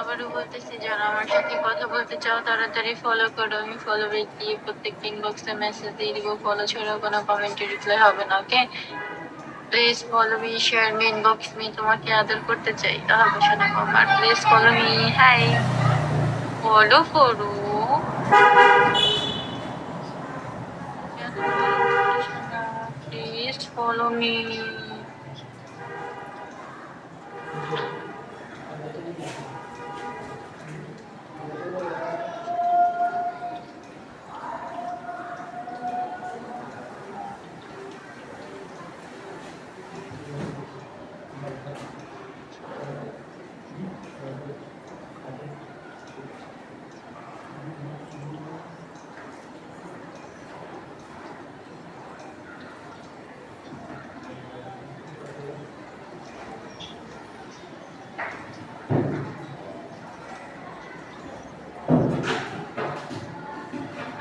আবারও বলতেছি, যারা আমার সাথে কথা বলতে চাও তাড়াতাড়ি ফলো করো। আমি ফলো ব্যাক দিয়ে প্রত্যেকটা ইনবক্সে মেসেজ দিয়ে দিব। ফলো ছাড়া কোনো কমেন্টে রিপ্লাই হবে না, okay? Please follow me, share me, inbox me. তোমাকে আদর করতে চাই, তা হবে শোনা আমার। Please follow me. Hi, follow করো। Please follow me.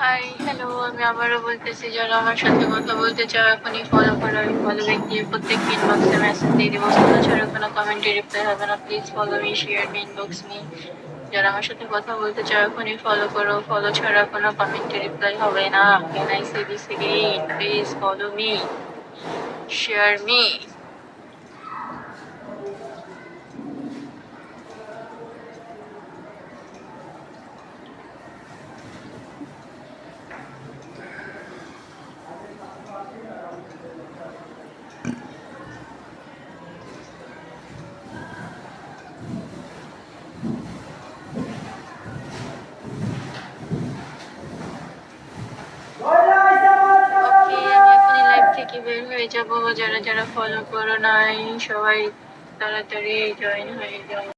Hi, hello. আমি আবারও বলতেছি, যারা আমার সাথে কথা বলতে চাও এখনই ফলো করো। আমি ফলো ব্যাক দিয়ে প্রত্যেক ইনবক্সে মেসেজ দিয়ে দিব। ফলো ছাড়া কোনো কমেন্টে রিপ্লাই হবে না। Please follow me, share me, inbox me. যারা আমার সাথে কথা বলতে চাও এখনই ফলো করো। ফলো ছাড়া কোনো কমেন্টে রিপ্লাই হবে না। Can I say this again? Please follow me, share me. Okay, আমি এখনই লাইভ থেকে বের হয়ে যাব। যারা যারা ফলো করো নাই সবাই তাড়াতাড়ি জয়েন হয়ে যাও।